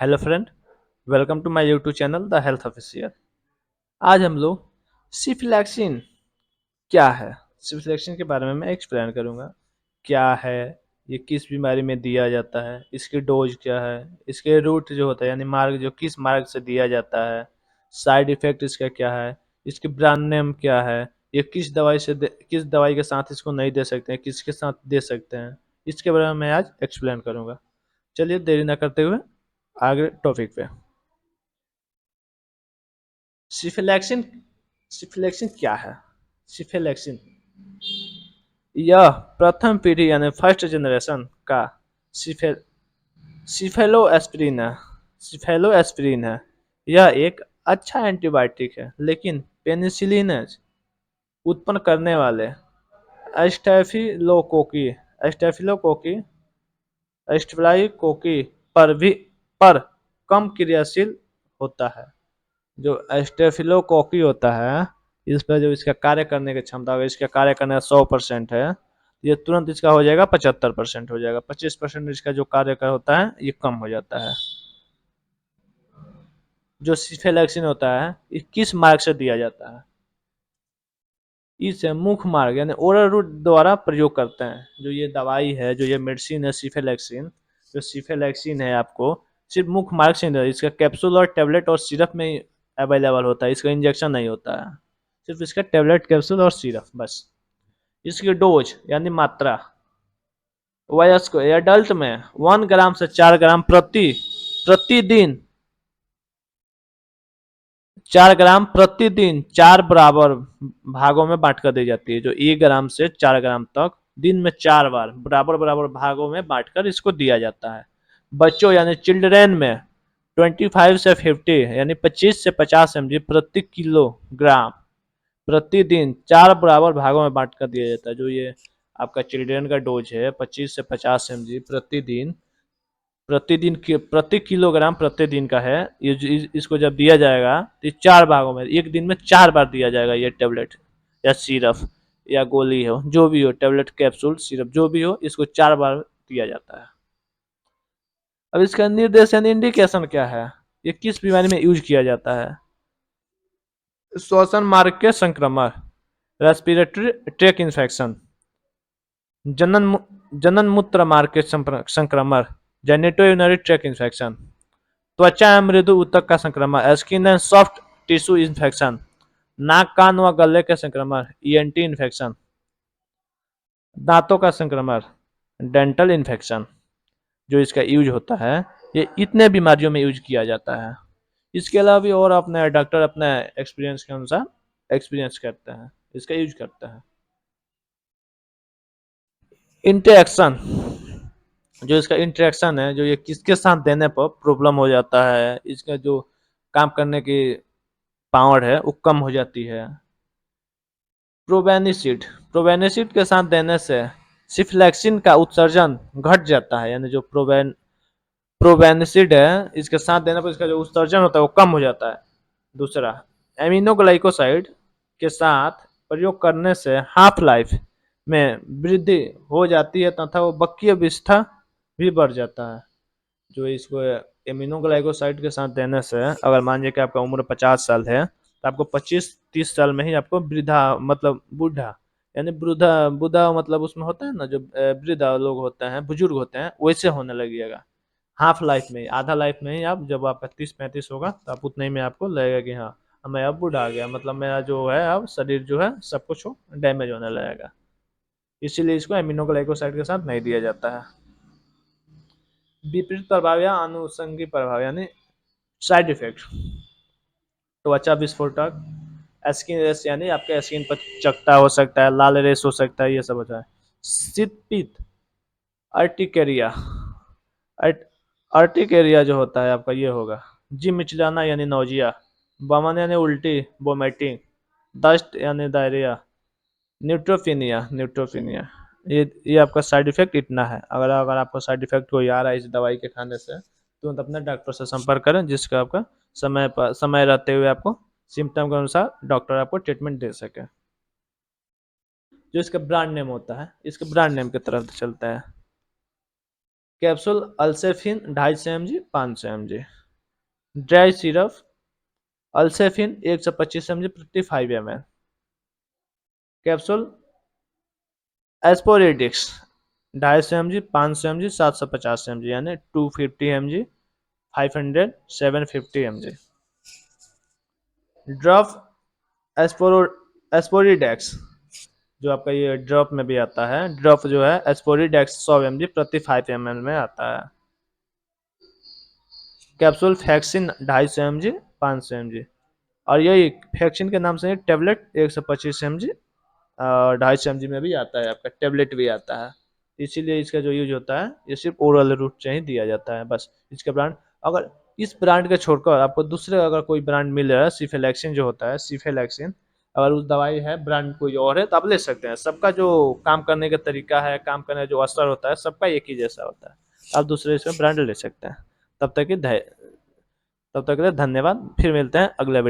Hello friend, welcome to my YouTube channel the health official. आज हम लोग सिफिलैक्सिन क्या है, सिफिलैक्सिन के बारे में मैं एक्सप्लेन करूंगा। क्या है, ये किस बीमारी में दिया जाता है, इसकी डोज क्या है, इसके रूट जो होता है यानी मार्ग जो किस मार्ग से दिया जाता है, साइड इफेक्ट इसका क्या है, इसकी ब्रांड नेम क्या है, ये किस दवाई से किस दवाई के साथ इसको नहीं दे सकते हैं, किसके साथ दे सकते हैं, इसके बारे में मैं आज एक्सप्लेन करूंगा। चलिए देरी ना करते हुए आगे टॉपिक पे। सिफिलैक्सिन सिफिलैक्सिन क्या है? सिफिलैक्सिन यह प्रथम पीढ़ी यानी फर्स्ट जनरेशन का सिफे सिफेलोएस्पिरिन है। सिफेलोएस्पिरिन है। यह एक अच्छा एंटीबायोटिक है, लेकिन पेनिसिलिन उत्पन्न करने वाले स्टेफिलोकोकी स्टेफिलोकोकी स्टेफिलोकोकी पर भी पर कम क्रियाशील होता है। जो स्टेफिलोकोकी होता है, इस पर जो इसका कार्य करने की क्षमता होगी, इसका कार्य करने का 100% है, ये तुरंत इसका हो जाएगा 75% हो जाएगा। 25% इसका जो कार्य का होता है ये कम हो जाता है। जो सिफेलैक्सिन होता है ये किस मार्ग से दिया जाता है? इस मुख मार्ग यानी ओरल रूट द्वारा प्रयोग करते हैं। जो ये दवाई है, जो ये मेडिसिन है सिफेलैक्सिन, जो सिफेलैक्सिन है आपको सिर्फ मुख मार्ग से नहीं, इसका कैप्सूल और टेबलेट और सिरप में अवेलेबल होता है। इसका इंजेक्शन नहीं होता है, सिर्फ इसका टेबलेट कैप्सूल और सिरप बस। इसकी डोज यानी मात्रा वयस्क एडल्ट में 1 ग्राम से 4 ग्राम प्रतिदिन 4 ग्राम प्रतिदिन 4 बराबर भागों में बांट कर दी जाती है। जो 1 ग्राम से 4 ग्राम तक दिन में 4 बार बराबर बराबर भागों में बांटकर इसको दिया जाता है। बच्चों यानी चिल्ड्रेन में 25 से 50 यानी 25 से 50 mg प्रति किलोग्राम प्रतिदिन 4 बराबर भागों में बांट कर दिया जाता है। जो ये आपका चिल्ड्रेन का डोज है 25 से 50 mg प्रतिदिन प्रतिदिन के प्रति किलोग्राम प्रतिदिन का है। ये इसको जब दिया जाएगा तो ये 4 भागों में एक दिन में 4 बार दिया जाएगा। ये टेबलेट या सिरप या गोली हो, जो भी हो, टेबलेट कैप्सूल सिरप जो भी हो, इसको 4 बार दिया जाता है। अब इसका निर्देश यानी इंडिकेशन क्या है, ये किस बीमारी में यूज किया जाता है? श्वसन मार्ग के संक्रमण, रेस्पिरेटरी ट्रैक इन्फेक्शन, जनन जनन मूत्र मार्ग के संक्रमण, जेनिटो यूरिनरी ट्रैक इन्फेक्शन, त्वचा एवं मृदु ऊतक का संक्रमण, skin and soft tissue infection, नाक कान व गले के संक्रमण, ईएनटी इन्फेक्शन, दांतों का संक्रमण, डेंटल इन्फेक्शन। जो इसका यूज होता है ये इतने बीमारियों में यूज किया जाता है। इसके अलावा भी और अपने डॉक्टर अपने एक्सपीरियंस के अनुसार एक्सपीरियंस करते हैं, इसका यूज करते हैं। इंटरेक्शन, जो इसका इंटरेक्शन है, जो ये किसके साथ देने पर प्रॉब्लम हो जाता है, इसका जो काम करने की पावर है वो कम हो जाती है। प्रोबेनिसिड, प्रोबेनिसिड के साथ देने से सिफ्लैक्सिन का उत्सर्जन घट जाता है। यानी जो प्रोबेनिसिड है, इसके साथ देने पर इसका जो उत्सर्जन होता है वो कम हो जाता है। दूसरा, एमिनोग्लाइकोसाइड के साथ प्रयोग करने से हाफ लाइफ में वृद्धि हो जाती है तथा वो बकीय विस्था भी बढ़ जाता है। जो इसको एमिनोग्लाइकोसाइड के साथ देने से, अगर मान लीजिए कि आपका उम्र 50 साल है तो आपको 25-30 साल में ही आपको वृद्धा मतलब बूढ़ा यानी वृद्धा बुढ़ा मतलब उसमें होता है ना, जो वृद्धा लोग होते हैं, बुजुर्ग होते हैं, वैसे होने लगेगा। हाफ लाइफ में, आधा लाइफ में ही आप जब आपका 30-35 होगा तो आप उतने ही में आपको लगेगा कि हाँ मैं अब बूढ़ा आ गया, मतलब मेरा जो है अब शरीर जो है सब कुछ डैमेज होने लगेगा। इसीलिए इसको एमिनोग्लाइकोसाइड के साथ नहीं दिया जाता है। विपरीत प्रभाव या अनुषंगी प्रभाव यानी साइड इफेक्ट, त्वचा विस्फोटक, स्किन रेस यानी आपके स्किन पर चकता हो सकता है, लाल रेस हो सकता है, ये सब होता है। शीत पीत, अर्टिकेरिया, अर्टिकेरिया जो होता है आपका ये होगा। जी मिचलाना यानी नौजिया, बमन यानी उल्टी वोमिटिंग, दस्त यानी डायरिया, न्यूट्रोफिनिया। ये आपका साइड इफेक्ट इतना है। अगर अगर आपको साइड इफेक्ट कोई आ रहा है इस दवाई के खाने से, तुरंत अपने डॉक्टर से संपर्क करें, जिसका आपका समय पर समय रहते हुए आपको सिम्टम के अनुसार डॉक्टर आपको ट्रीटमेंट दे सके। जो इसका ब्रांड नेम होता है, इसके ब्रांड नेम की तरफ चलता है। कैप्सूल अल्सेफिन 250 mg 500 mg। ड्राई सिरप अल्सेफिन 125 mg प्रति 5 ml। कैप्सूल एस्पोरिडिक्स 250 mg 500 mg 750 mg यानी 250 mg 500 750 mg। ड्रॉप एस्पोरो एस्पोरिडेक्स जो आपका ये ड्रॉप में भी आता है, ड्रॉप जो है एस्पोरिडेक्स 100 mg प्रति 5 ml में आता है। कैप्सूल फैक्सिन 250 mg 500 mg। और यही फैक्सिन के नाम से टेबलेट 125 mg 250 mg में भी आता है, आपका टेबलेट भी आता है। इसीलिए इसका जो यूज होता है ये सिर्फ ओरल रूट से ही दिया जाता है बस। इसका ब्रांड, अगर इस ब्रांड के छोड़कर आपको दूसरे अगर कोई ब्रांड मिल रहा है, सिफेलैक्सिन जो होता है, सिफेलैक्सिन, अगर उस दवाई है ब्रांड कोई और है तो आप ले सकते हैं। सबका जो काम करने का तरीका है, काम करने का जो असर होता है, सबका एक ही जैसा होता है। आप दूसरे इसमें ब्रांड ले सकते हैं। तब तक के लिए धन्यवाद। फिर मिलते हैं अगले वीडियो।